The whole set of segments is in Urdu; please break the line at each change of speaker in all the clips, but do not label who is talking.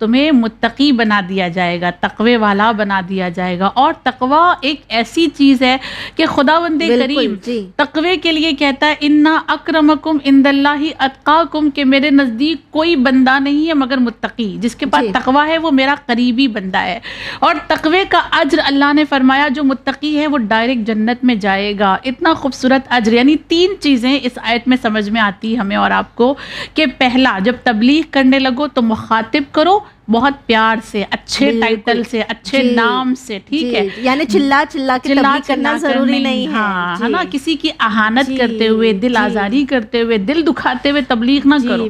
تمہیں متقی بنا دیا جائے گا، تقوی والا بنا دیا جائے گا. اور تقوی ایک ایسی چیز ہے کہ خداوند کریم تقوی کے لیے کہتا ہے انا اکرمکم عند اللہ اتقاکم، کہ میرے نزدیک کوئی بندہ نہیں ہے مگر متقی، جس کے پاس تقوی ہے وہ میرا قریبی بندہ ہے. اور تقوی کا اجر اللہ نے فرمایا جو متقی ہے وہ ڈائریکٹ جنت میں جائے گا. اتنا خوبصورت اجر. یعنی 3 چیزیں اس آیت میں سمجھ میں آتی ہمیں اور آپ کو کہ پہلا، جب تبلیغ کرنے لگو تو مخاطب کرو بہت پیار سے، اچھے ٹائٹل سے، اچھے نام سے، ٹھیک ہے،
یعنی چلا چلا کے تبلیغ کرنا ضروری نہیں ہے،
ہے نا، کسی کی اہانت کرتے ہوئے، دل آزاری کرتے ہوئے، دل دکھاتے ہوئے تبلیغ نہ کرو.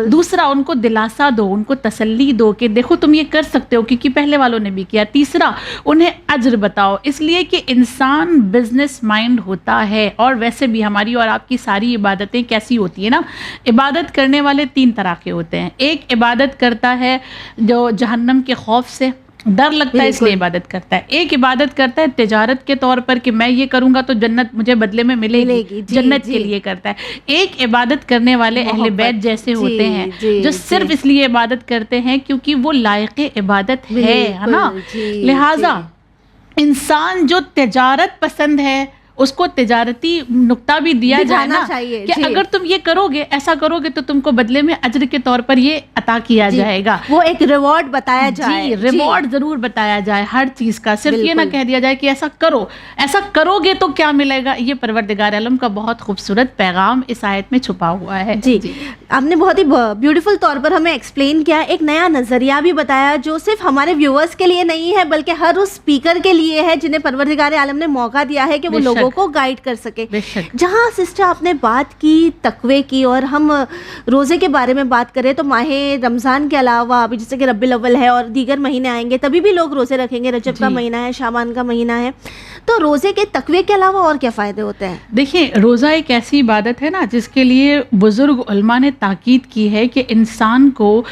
دوسرا، ان کو دلاسا دو، ان کو تسلی دو کہ دیکھو تم یہ کر سکتے ہو کیونکہ پہلے والوں نے بھی کیا. تیسرا، انہیں اجر بتاؤ، اس لیے کہ انسان بزنس مائنڈ ہوتا ہے. اور ویسے بھی ہماری اور آپ کی ساری عبادتیں کیسی ہوتی ہیں نا، عبادت کرنے والے 3 طرح کے ہوتے ہیں. ایک عبادت کرتا ہے جو جہنم کے خوف سے ڈر لگتا ہے اس لیے عبادت کرتا ہے. ایک عبادت کرتا ہے تجارت کے طور پر کہ میں یہ کروں گا تو جنت مجھے بدلے میں ملے گی، جنت کے لیے کرتا ہے. ایک عبادت کرنے والے اہل بیت جیسے ہوتے ہیں جو صرف اس لیے عبادت کرتے ہیں کیونکہ وہ لائق عبادت ہے نا. لہٰذا انسان جو تجارت پسند ہے اس کو تجارتی نقطہ بھی دیا جائے نا کہ اگر تم یہ کرو گے، ایسا کرو گے تو تم کو بدلے میں اجر کے طور پر یہ عطا کیا جائے گا.
وہ ایک ریوارڈ بتایا جائے،
ریوارڈ ضرور بتایا جائے ہر چیز کا. صرف یہ نہ کہہ دیا جائے کہ ایسا کرو، ایسا کرو گے تو کیا ملے گا. یہ پروردگار عالم کا بہت خوبصورت پیغام اس آیت میں چھپا ہوا ہے.
جی آپ نے بہت ہی بیوٹیفل طور پر ہمیں ایکسپلین کیا، ایک نیا نظریہ بھی بتایا جو صرف ہمارے ویورز کے لیے نہیں ہے بلکہ ہر اس اسپیکر کے لیے ہے جنہیں پروردگار عالم نے موقع دیا ہے کہ وہ لوگوں کو گائیڈ کر سکے. جہاں سسٹر آپ نے بات کی تقوی کی اور ہم روزے کے بارے میں بات کریں تو ماہ رمضان کے علاوہ ابھی جیسے کہ ربیع الاول ہے اور دیگر مہینے آئیں گے تبھی بھی لوگ روزے رکھیں گے. رجب کا مہینہ ہے، شعبان کا مہینہ ہے، تو روزے کے تقوی کے علاوہ اور کیا فائدے ہوتے ہیں؟
دیکھیں، روزہ ایک ایسی عبادت ہے نا جس کے لیے بزرگ علماء نے تاکید کی ہے کہ انسان کو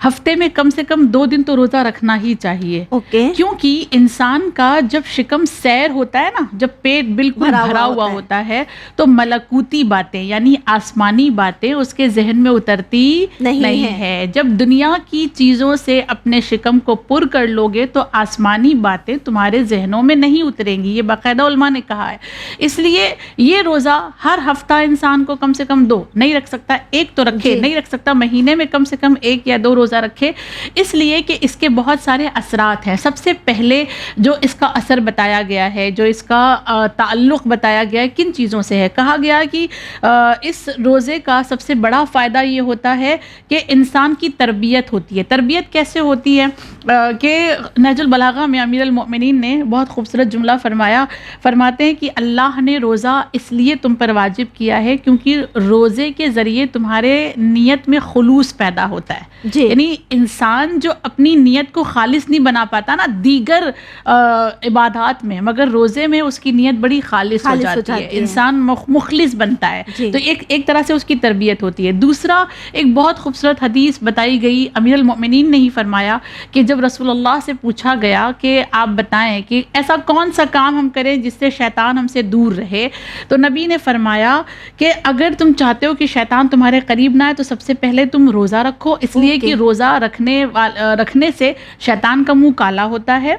ہفتے میں کم سے کم 2 دن تو روزہ رکھنا ہی چاہیے. کیونکہ انسان کا جب شکم سیر ہوتا ہے نا، جب پیٹ بالکل بھرا ہوا ہوتا ہے تو ملکوتی باتیں یعنی آسمانی باتیں اس کے ذہن میں اترتی نہیں ہے. جب دنیا کی چیزوں سے اپنے شکم کو پر کر لوگے تو آسمانی باتیں تمہارے ذہنوں میں نہیں اتریں گی. یہ باقاعدہ علماء نے کہا ہے. اس لیے یہ روزہ ہر ہفتہ انسان کو کم سے کم 2 نہیں رکھ سکتا، 1 تو رکھے، نہیں رکھ سکتا مہینے میں کم سے کم 1 یا 2 روزہ رکھے، اس لیے کہ اس کے بہت سارے اثرات ہیں. سب سے پہلے جو اس کا اثر بتایا گیا ہے، جو اس کا تعلق بتایا گیا ہے، کن چیزوں سے ہے. کہا گیا کہ اس روزے کا سب سے بڑا فائدہ یہ ہوتا ہے کہ انسان کی تربیت ہوتی ہے. تربیت کیسے ہوتی ہے کہ نہج البلاغہ میں امیر المؤمنین نے بہت خوبصورت جملہ فرماتے ہیں کہ اللہ نے روزہ اس لیے تم پر واجب کیا ہے کیونکہ روزے کے ذریعے تمہارے نیت میں خلوص پیدا ہوتا ہے. یعنی انسان جو اپنی نیت کو خالص نہیں بنا پاتا نا دیگر عبادات میں، مگر روزے میں اس کی نیت بڑی خالص ہو جاتی ہے، انسان مخلص بنتا ہے. تو ایک طرح سے اس کی تربیت ہوتی ہے. دوسرا، ایک بہت خوبصورت حدیث بتائی گئی، امیر المؤمنین نے ہی فرمایا کہ جب رسول اللہ سے پوچھا گیا کہ آپ بتائیں کہ ایسا کون سا کام ہم کریں جس سے شیطان ہم سے دور رہے، تو نبی نے فرمایا کہ اگر تم چاہتے ہو کہ شیطان تمہارے قریب نہ آئے تو سب سے پہلے تم روزہ رکھو، اس لیے کہ روزہ رکھنے سے شیطان کا منہ کالا ہوتا ہے،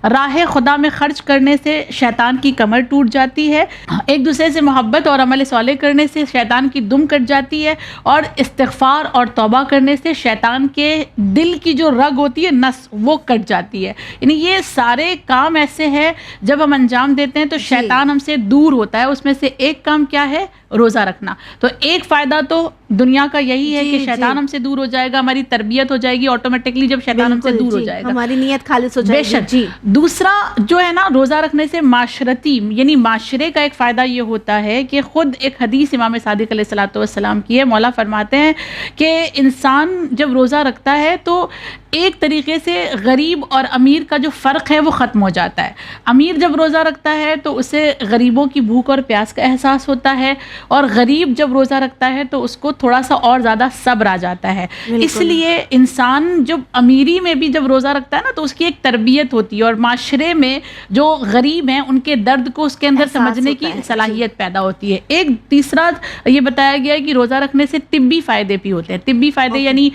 راہ خدا میں خرچ کرنے سے شیطان کی کمر ٹوٹ جاتی ہے، ایک دوسرے سے محبت اور عمل صالح کرنے سے شیطان کی دم کٹ جاتی ہے، اور استغفار اور توبہ کرنے سے شیطان کے دل کی جو رگ ہوتی ہے نس وہ کٹ جاتی ہے. یعنی یہ سارے کام ایسے ہیں جب ہم انجام دیتے ہیں تو شیطان ہم سے دور ہوتا ہے. اس میں سے ایک کام کیا ہے؟ روزہ رکھنا. تو ایک فائدہ تو دنیا کا یہی ہے کہ شیطان ہم سے دور ہو جائے گا، ہماری تربیت ہو جائے گی آٹومیٹکلی جب شیطان ہم سے دور ہو جائے گا،
ہماری نیت خالص ہو جائے گی.
دوسرا جو ہے نا، روزہ رکھنے سے معاشرتی یعنی معاشرے کا ایک فائدہ یہ ہوتا ہے کہ خود ایک حدیث امام صادق علیہ الصلوۃ والسلام کی ہے. مولا فرماتے ہیں کہ انسان جب روزہ رکھتا ہے تو ایک طریقے سے غریب اور امیر کا جو فرق ہے وہ ختم ہو جاتا ہے. امیر جب روزہ رکھتا ہے تو اسے غریبوں کی بھوک اور پیاس کا احساس ہوتا ہے، اور غریب جب روزہ رکھتا ہے تو اس کو تھوڑا سا اور زیادہ صبر آ جاتا ہے. اس لیے انسان جب امیری میں بھی جب روزہ رکھتا ہے نا تو اس کی ایک تربیت ہوتی ہے اور معاشرے میں جو غریب ہیں ان کے درد کو اس کے اندر سمجھنے کی صلاحیت پیدا ہوتی ہے. ایک تیسرا یہ بتایا گیا ہے کہ روزہ رکھنے سے طبی فائدے بھی ہوتے ہیں. طبی فائدے یعنی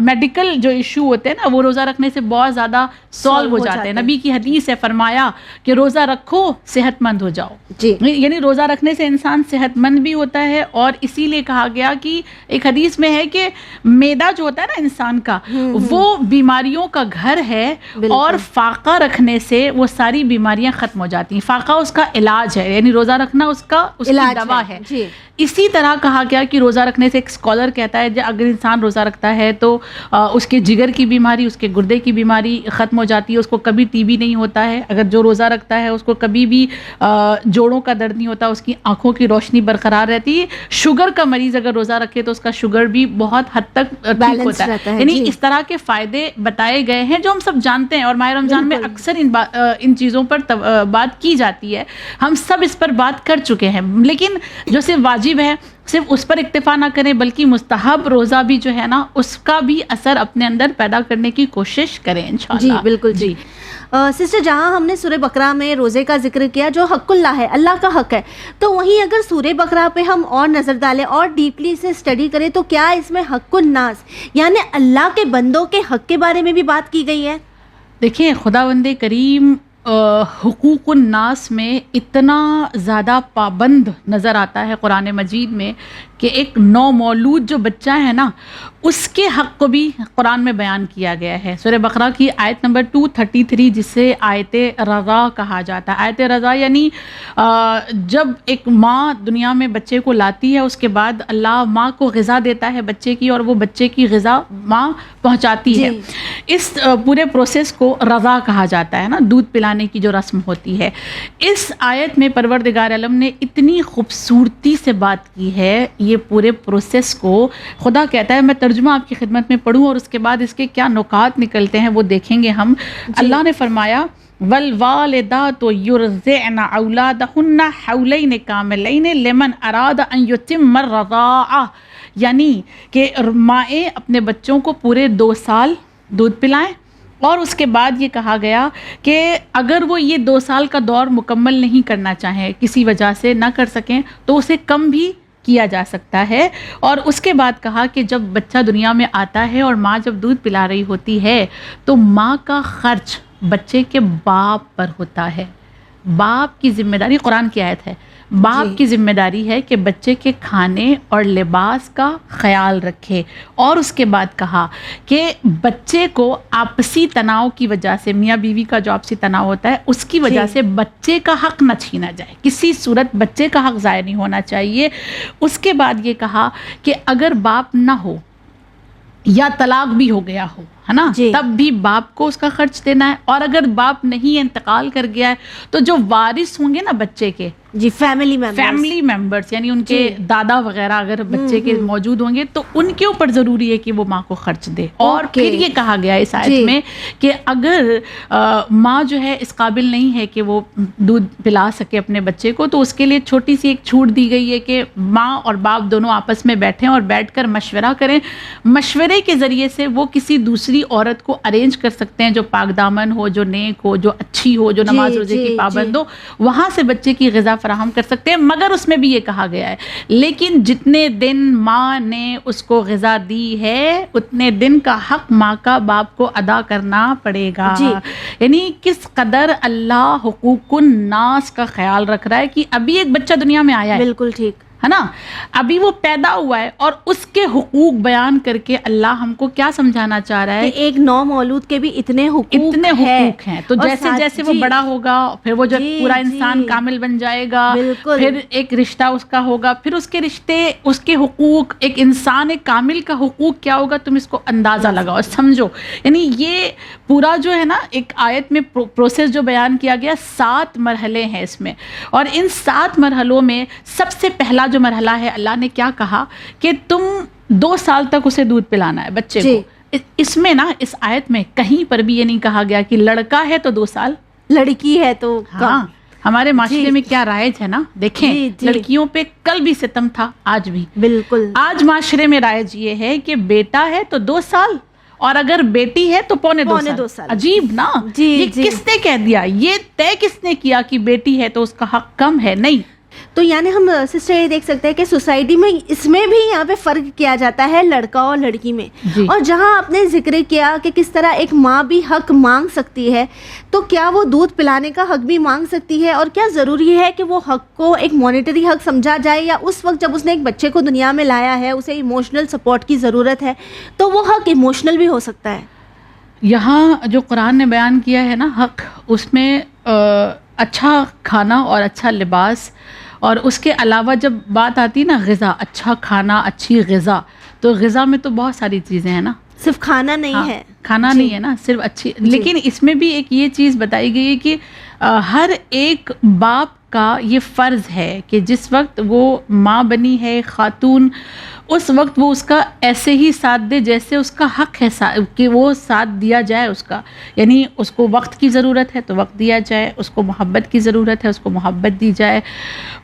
میڈیکل جو ایشو ہوتے ہیں نا وہ روزہ رکھنے سے بہت زیادہ سالو ہو جاتے ہیں. نبی کی حدیث ہے, فرمایا کہ روزہ رکھو صحت مند ہو جاؤ. یعنی روزہ رکھنے سے انسان صحت مند بھی ہوتا ہے. اور اسی لیے کہا گیا کہ ایک حدیث میں ہے کہ معدہ جو ہوتا ہے نا انسان کا وہ بیماریوں کا گھر ہے اور فاقہ رکھنے سے وہ ساری بیماریاں ختم ہو جاتی ہیں. فاقہ اس کا علاج ہے, یعنی روزہ رکھنا اس کی دوا ہے. اسی طرح کہا گیا کہ روزہ رکھنے سے ایک اسکالر کہتا ہے اگر انسان روزہ رکھتا ہے تو اس کے جگر کی بیماری, اس کے گردے کی بیماری ختم ہو جاتی ہے, اس کو کبھی ٹی بی نہیں ہوتا ہے. اگر جو روزہ رکھتا ہے اس کو کبھی بھی جوڑوں کا درد نہیں ہوتا, اس کی آنکھوں کی روشنی برقرار رہتی ہے. شوگر کا مریض اگر روزہ رکھے تو اس کا شوگر بھی بہت حد تک ٹھیک ہوتا ہے. یعنی اس طرح کے فائدے بتائے گئے ہیں جو ہم سب جانتے ہیں, اور ماہ رمضان میں اکثر ان چیزوں پر بات کی جاتی ہے. ہم سب اس پر بات کر چکے ہیں, لیکن جو صرف واجب ہے صرف اس پر اکتفا نہ کریں بلکہ مستحب روزہ بھی جو ہے نا اس کا بھی اثر اپنے اندر پیدا کرنے کی کوشش کریں انشاءاللہ.
جی بالکل. جی سسٹر, جہاں ہم نے سورہ بقرہ میں روزے کا ذکر کیا جو حق اللہ ہے, اللہ کا حق ہے, تو وہیں اگر سورہ بقرہ پہ ہم اور نظر ڈالیں اور ڈیپلی سے اسٹڈی کریں تو کیا اس میں حق الناس یعنی اللہ کے بندوں کے حق کے بارے میں بھی بات کی گئی ہے؟
دیکھیں, خداوند کریم حقوق الناس میں اتنا زیادہ پابند نظر آتا ہے قرآن مجید میں کہ ایک نو مولود جو بچہ ہے نا اس کے حق کو بھی قرآن میں بیان کیا گیا ہے. سورہ بقرہ کی آیت نمبر 233 جسے آیت رضا کہا جاتا ہے. آیت رضا یعنی جب ایک ماں دنیا میں بچے کو لاتی ہے اس کے بعد اللہ ماں کو غذا دیتا ہے بچے کی اور وہ بچے کی غذا ماں پہنچاتی ہے. اس پورے پروسیس کو رضا کہا جاتا ہے نا, دودھ پلانے کی جو رسم ہوتی ہے. اس آیت میں پروردگار عالم نے اتنی خوبصورتی سے بات کی ہے یہ پورے پروسیس کو. خدا کہتا ہے, میں ترجمہ آپ کی خدمت میں پڑھوں اور اس کے بعد اس کے کیا نکات نکلتے ہیں وہ دیکھیں گے ہم. اللہ نے فرمایا والوالدات یرضعن اولادہن حولین کاملین لمن اراد ان یتم الرضاعہ, یعنی کہ مائیں اپنے بچوں کو پورے 2 سال دودھ پلائیں. اور اس کے بعد یہ کہا گیا کہ اگر وہ یہ 2 سال کا دور مکمل نہیں کرنا چاہیں, کسی وجہ سے نہ کر سکیں, تو اسے کم بھی کیا جا سکتا ہے. اور اس کے بعد کہا کہ جب بچہ دنیا میں آتا ہے اور ماں جب دودھ پلا رہی ہوتی ہے تو ماں کا خرچ بچے کے باپ پر ہوتا ہے. باپ کی ذمہ داری, قرآن کی آیت ہے, باپ کی ذمہ داری ہے کہ بچے کے کھانے اور لباس کا خیال رکھے. اور اس کے بعد کہا کہ بچے کو آپسی تناؤ کی وجہ سے, میاں بیوی کا جو آپسی تناؤ ہوتا ہے اس کی وجہ سے بچے کا حق نہ چھینا جائے, کسی صورت بچے کا حق ضائع نہیں ہونا چاہیے. اس کے بعد یہ کہا کہ اگر باپ نہ ہو یا طلاق بھی ہو گیا ہو ہے نا, تب بھی باپ کو اس کا خرچ دینا ہے. اور اگر باپ نہیں انتقال کر گیا ہے تو جو وارث ہوں گے نا بچے کے,
فیملی
ممبرس یعنی ان کے دادا وغیرہ اگر بچے کے موجود ہوں گے تو ان کے اوپر ضروری ہے کہ وہ ماں کو خرچ دے. اور پھر یہ کہا گیا اس آیت میں کہ اگر ماں جو ہے اس قابل نہیں ہے کہ وہ دودھ پلا سکے اپنے بچے کو تو اس کے لیے چھوٹی سی ایک چھوٹ دی گئی ہے کہ ماں اور باپ دونوں آپس میں بیٹھیں اور بیٹھ کر مشورہ کریں. مشورے کے ذریعے سے وہ کسی دوسری عورت کو ارینج کر سکتے ہیں جو پاک دامن ہو, جو نیک ہو, جو اچھی ہو, جو نماز روزے کی پابند ہو, وہاں سے بچے کی غذا فراہم کر سکتے ہیں. مگر اس میں بھی یہ کہا گیا ہے لیکن جتنے دن ماں نے اس کو غذا دی ہے اتنے دن کا حق ماں کا باپ کو ادا کرنا پڑے گا. یعنی کس قدر اللہ حقوق الناس کا خیال رکھ رہا ہے کہ ابھی ایک بچہ دنیا میں آیا ہے, بالکل ٹھیک ہے نا, ابھی وہ پیدا ہوا ہے اور اس کے حقوق بیان کر کے اللہ ہم کو کیا سمجھانا چاہ رہا ہے کہ
ایک نو مولود کے بھی اتنے حقوق ہیں.
تو جیسے جیسے وہ بڑا ہوگا پھر وہ جب پورا انسان کامل بن جائے گا پھر ایک رشتہ اس کا ہوگا, پھر اس کے رشتے, اس کے حقوق, ایک انسان ایک کامل کا حقوق کیا ہوگا تم اس کو اندازہ لگاؤ, سمجھو. یعنی یہ پورا جو ہے نا ایک آیت میں پروسیس جو بیان کیا گیا 7 مرحلے ہیں اس میں. اور ان 7 مرحلوں میں سب سے پہلا جو مرحلہ ہے اللہ نے کیا کہا کہ تم 2 سال تک اسے دودھ پلانا ہے بچے کو. اس میں نا اس آیت میں کہیں پر بھی یہ نہیں کہا گیا کہ لڑکا ہے تو 2 سال,
لڑکی ہے تو
ہاں ہمارے معاشرے میں کیا رائج ہے نا، دیکھیں لڑکیوں پہ کل بھی ستم تھا، آج بھی
بالکل.
آج معاشرے میں رائج یہ ہے کہ بیٹا ہے تو 2 سال اور اگر بیٹی ہے تو پونے 2 سال. عجیب نا، یہ کس نے کہہ دیا، یہ طے کس نے کیا کہ بیٹی ہے تو اس کا حق کم ہے؟ نہیں.
تو یعنی ہم سسٹر یہ دیکھ سکتے ہیں کہ سوسائٹی میں اس میں بھی یہاں پہ فرق کیا جاتا ہے لڑکا اور لڑکی میں. اور جہاں آپ نے ذکر کیا کہ کس طرح ایک ماں بھی حق مانگ سکتی ہے، تو کیا وہ دودھ پلانے کا حق بھی مانگ سکتی ہے؟ اور کیا ضروری ہے کہ وہ حق کو ایک مانیٹری حق سمجھا جائے، یا اس وقت جب اس نے ایک بچے کو دنیا میں لایا ہے اسے ایموشنل سپورٹ کی ضرورت ہے تو وہ حق ایموشنل بھی ہو سکتا ہے؟
یہاں جو قرآن نے بیان کیا ہے نا حق، اس میں اچھا کھانا اور اچھا لباس، اور اس کے علاوہ جب بات آتی ہے نا غذا، اچھا کھانا، اچھی غذا، تو غذا میں تو بہت ساری چیزیں ہیں نا،
صرف کھانا نہیں ہے،
کھانا نہیں ہے نا صرف اچھی. لیکن اس میں بھی ایک یہ چیز بتائی گئی ہے کہ ہر ایک باپ کا یہ فرض ہے کہ جس وقت وہ ماں بنی ہے خاتون، اس وقت وہ اس کا ایسے ہی ساتھ دے جیسے اس کا حق ہے کہ وہ ساتھ دیا جائے اس کا. یعنی اس کو وقت کی ضرورت ہے تو وقت دیا جائے، اس کو محبت کی ضرورت ہے اس کو محبت دی جائے،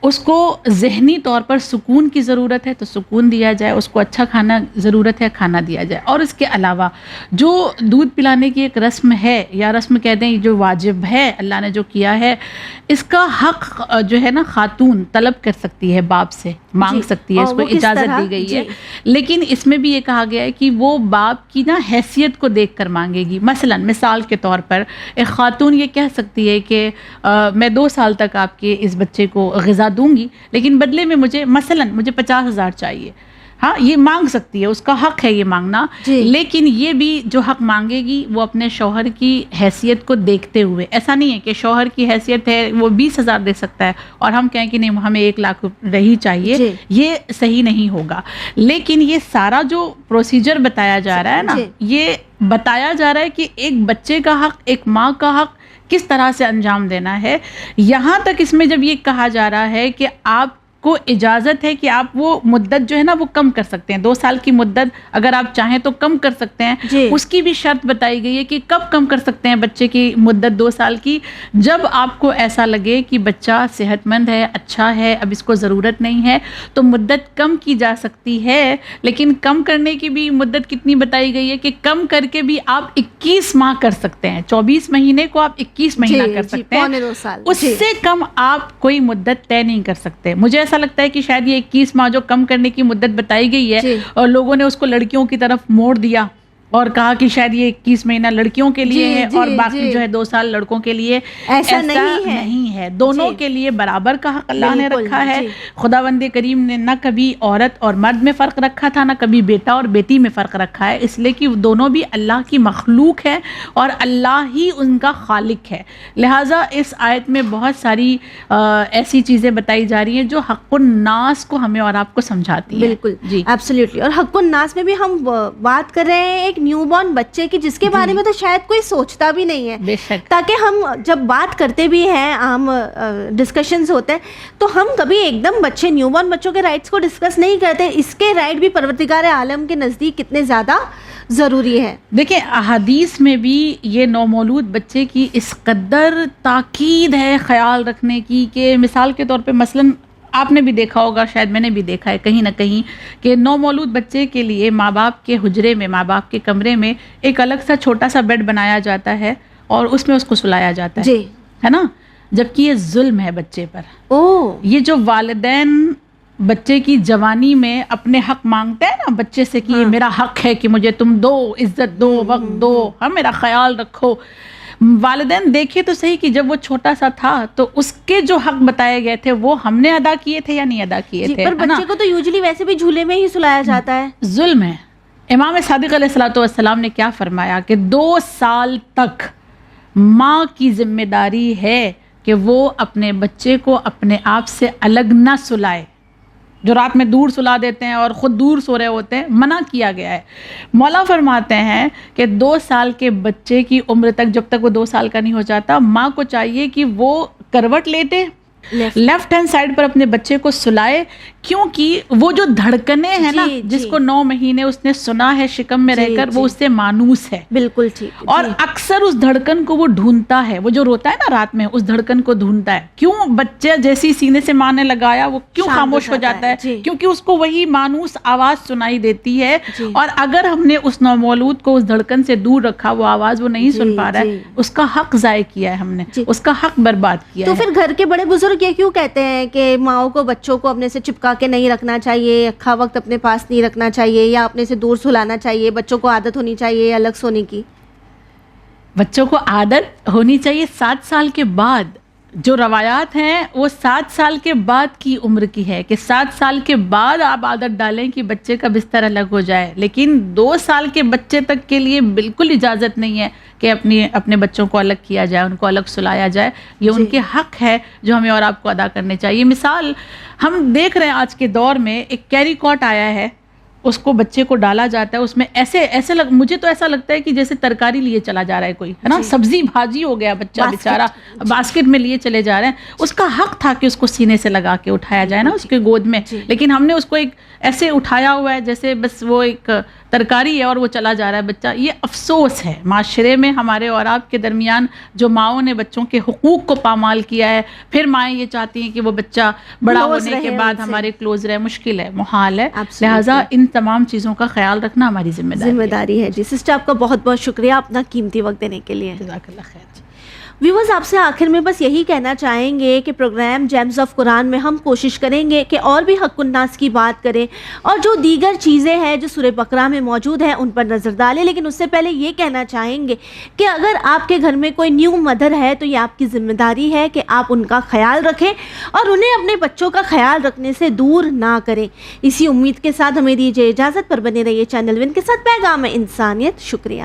اس کو ذہنی طور پر سکون کی ضرورت ہے تو سکون دیا جائے، اس کو اچھا کھانا ضرورت ہے کھانا دیا جائے. اور اس کے علاوہ جو دودھ پلانے کی ایک رسم ہے، یا رسم کہہ دیں جو واجب ہے اللہ نے جو کیا ہے، اس کا حق جو ہے نا خاتون طلب کر سکتی ہے، باپ سے مانگ سکتی ہے، اس کو اجازت دی گئی ہے. لیکن اس میں بھی یہ کہا گیا ہے کہ وہ باپ کی نا حیثیت کو دیکھ کر مانگے گی. مثال کے طور پر ایک خاتون یہ کہہ سکتی ہے کہ میں 2 سال تک آپ کے اس بچے کو غذا دوں گی، لیکن بدلے میں مجھے 50,000 چاہیے. ہاں یہ مانگ سکتی ہے، اس کا حق ہے یہ مانگنا. لیکن یہ بھی جو حق مانگے گی وہ اپنے شوہر کی حیثیت کو دیکھتے ہوئے. ایسا نہیں ہے کہ شوہر کی حیثیت ہے وہ 20,000 دے سکتا ہے اور ہم کہیں کہ نہیں ہمیں 1,00,000 ہی چاہیے، یہ صحیح نہیں ہوگا. لیکن یہ سارا جو پروسیجر بتایا جا رہا ہے نا، یہ بتایا جا رہا ہے کہ ایک بچے کا حق، ایک ماں کا حق کس طرح سے انجام دینا ہے. یہاں تک اس میں جب یہ کہا جا رہا ہے کہ آپ کو اجازت ہے کہ آپ وہ مدت جو ہے نا وہ کم کر سکتے ہیں، 2 سال کی مدت اگر آپ چاہیں تو کم کر سکتے ہیں. اس کی بھی شرط بتائی گئی ہے کہ کب کم کر سکتے ہیں بچے کی مدت 2 سال کی، جب آپ کو ایسا لگے کہ بچہ صحت مند ہے، اچھا ہے، اب اس کو ضرورت نہیں ہے تو مدت کم کی جا سکتی ہے. لیکن کم کرنے کی بھی مدت کتنی بتائی گئی ہے کہ کم کر کے بھی آپ 21 ماہ کر سکتے ہیں، 24 مہینے کو آپ 21 مہینہ کر سکتے ہیں، اس سے کم آپ کوئی مدت طے نہیں کر سکتے. مجھے ایسا لگتا ہے کہ شاید یہ 21 ماہ جو کم کرنے کی مدت بتائی گئی ہے اور لوگوں نے اس کو لڑکیوں کی طرف موڑ دیا اور کہا کہ شاید یہ 21 مہینہ لڑکیوں کے لیے ہے اور باقی جو ہے 2 سال لڑکوں کے لیے. ایسا نہیں ہے، دونوں کے لیے برابر کا حق اللہ نے رکھا ہے. خداوند کریم نے نہ کبھی عورت اور مرد میں فرق رکھا تھا، نہ کبھی بیٹا اور بیٹی میں فرق رکھا ہے، اس لیے کہ دونوں بھی اللہ کی مخلوق ہے اور اللہ ہی ان کا خالق ہے. لہٰذا اس آیت میں بہت ساری ایسی چیزیں بتائی جا رہی ہیں جو حق الناس کو ہمیں اور آپ کو سمجھاتی ہیں.
بالکل جی ایبسلیوٹلی. اور حق الناس میں بھی ہم بات کر رہے ہیں ایک نیو بورن بچے کی جس کے بارے میں تو شاید کوئی سوچتا بھی نہیں ہے.
بے شک.
تاکہ ہم جب بات کرتے بھی ہیں، ہم ڈسکشنز ہوتے ہیں تو ہم کبھی ایک دم نیو بورن بچوں کے رائٹس کو ڈسکس نہیں کرتے. اس کے رائٹ بھی پروردگار عالم کے نزدیک کتنے زیادہ ضروری ہے.
دیکھیں احادیث میں بھی یہ نومولود بچے کی اس قدر تاکید ہے خیال رکھنے کی کہ مثال کے طور پہ مثلاً آپ نے بھی دیکھا ہوگا، شاید میں نے بھی دیکھا ہے کہیں نہ کہیں، کہ نومولود بچے کے لیے ماں باپ کے حجرے میں، ماں باپ کے کمرے میں ایک الگ سا چھوٹا سا بیڈ بنایا جاتا ہے اور اس میں اس کو سلایا جاتا ہے نا، جبکہ یہ ظلم ہے بچے پر. یہ جو والدین بچے کی جوانی میں اپنے حق مانگتے ہیں نا بچے سے کہ یہ میرا حق ہے کہ مجھے تم دو، عزت دو، وقت دو، میرا خیال رکھو. والدین دیکھے تو صحیح کہ جب وہ چھوٹا سا تھا تو اس کے جو حق بتائے گئے تھے وہ ہم نے ادا کیے تھے یا نہیں ادا کیے تھے.
پر بچے کو تو یوزلی ویسے بھی جھولے میں ہی سلایا جاتا ہے.
ظلم ہے. امام صادق علیہ الصلوۃ والسلام نے کیا فرمایا کہ 2 سال تک ماں کی ذمہ داری ہے کہ وہ اپنے بچے کو اپنے آپ سے الگ نہ سلائے. جو رات میں دور سلا دیتے ہیں اور خود دور سو رہے ہوتے ہیں، منع کیا گیا ہے. مولا فرماتے ہیں کہ 2 سال کے بچے کی عمر تک، جب تک وہ 2 سال کا نہیں ہو جاتا، ماں کو چاہیے کہ وہ کروٹ لیٹے لیفٹ ہینڈ سائڈ پر اپنے بچے کو سلائے، کیونکہ وہ جو دھڑکنے ہیں نا جس کو 9 مہینے اس نے سنا ہے شکم میں رہ کر، وہ اس سے مانوس ہے.
بالکل ٹھیک.
اور اکثر اس دھڑکن کو وہ ڈھونڈتا ہے، وہ جو روتا ہے نا رات میں اس دھڑکن کو ڈھونڈتا ہے. کیوں بچہ جیسی سینے سے ماں نے لگایا وہ کیوں خاموش ہو جاتا ہے؟ کیونکہ اس کو وہی مانوس آواز سنائی دیتی ہے. اور اگر ہم نے اس نومولود کو اس دھڑکن سے دور رکھا، وہ آواز وہ نہیں سن پا رہا ہے، اس کا حق ضائع کیا ہے ہم نے، اس کا حق برباد کیا ہے.
تو پھر گھر کے بڑے بزرگ یہ کیوں کہتے ہیں کہ ماؤں کو بچوں کو اپنے سے چپکا کے نہیں رکھنا چاہیے، اکھا وقت اپنے پاس نہیں رکھنا چاہیے، یا اپنے سے دور سلانا چاہیے، بچوں کو عادت ہونی چاہیے الگ سونے کی؟
بچوں کو عادت ہونی چاہیے 7 سال کے بعد. جو روایات ہیں وہ 7 سال کے بعد کی عمر کی ہے کہ 7 سال کے بعد آپ عادت ڈالیں کہ بچے کا بستر الگ ہو جائے. لیکن 2 سال کے بچے تک کے لیے بالکل اجازت نہیں ہے کہ اپنے بچوں کو الگ کیا جائے، ان کو الگ سلایا جائے. یہ ان کے حق ہے جو ہمیں اور آپ کو ادا کرنے چاہیے. مثال ہم دیکھ رہے ہیں آج کے دور میں ایک کیری کاٹ آیا ہے، اس کو بچے کو ڈالا جاتا ہے، اس میں ایسے مجھے تو ایسا لگتا ہے کہ جیسے ترکاری لیے چلا جا رہا ہے کوئی، ہے نا، سبزی بھاجی ہو گیا بچہ بیچارہ، باسکٹ میں لیے چلے جا رہے ہیں. اس کا حق تھا کہ اس کو سینے سے لگا کے اٹھایا جائے نا اس کے گود میں، لیکن ہم نے اس کو ایک ایسے اٹھایا ہوا ہے جیسے بس وہ ایک ترکاری ہے اور وہ چلا جا رہا ہے بچہ. یہ افسوس ہے معاشرے میں ہمارے اور آپ کے درمیان، جو ماؤں نے بچوں کے حقوق کو پامال کیا ہے. پھر مائیں یہ چاہتی ہیں کہ وہ بچہ بڑا ہونے کے بعد ہمارے کلوز رہے. مشکل ہے، محال ہے. لہٰذا ان تمام چیزوں کا خیال رکھنا ہماری ذمہ داری ہے.
جی سسٹر، آپ کا بہت بہت شکریہ اپنا قیمتی وقت دینے کے لیے.
جزاک اللہ خیر.
ویورز، آپ سے آخر میں بس یہی کہنا چاہیں گے کہ پروگرام جیمز آف قرآن میں ہم کوشش کریں گے کہ اور بھی حق الناس کی بات کریں اور جو دیگر چیزیں ہیں جو سورہ بقرہ میں موجود ہیں ان پر نظر ڈالیں. لیکن اس سے پہلے یہ کہنا چاہیں گے کہ اگر آپ کے گھر میں کوئی نیو مدر ہے تو یہ آپ کی ذمہ داری ہے کہ آپ ان کا خیال رکھیں اور انہیں اپنے بچوں کا خیال رکھنے سے دور نہ کریں. اسی امید کے ساتھ ہمیں دیجیے اجازت. پر بنے رہیے چینل ون کے ساتھ. پیغام انسانیت. شکریہ.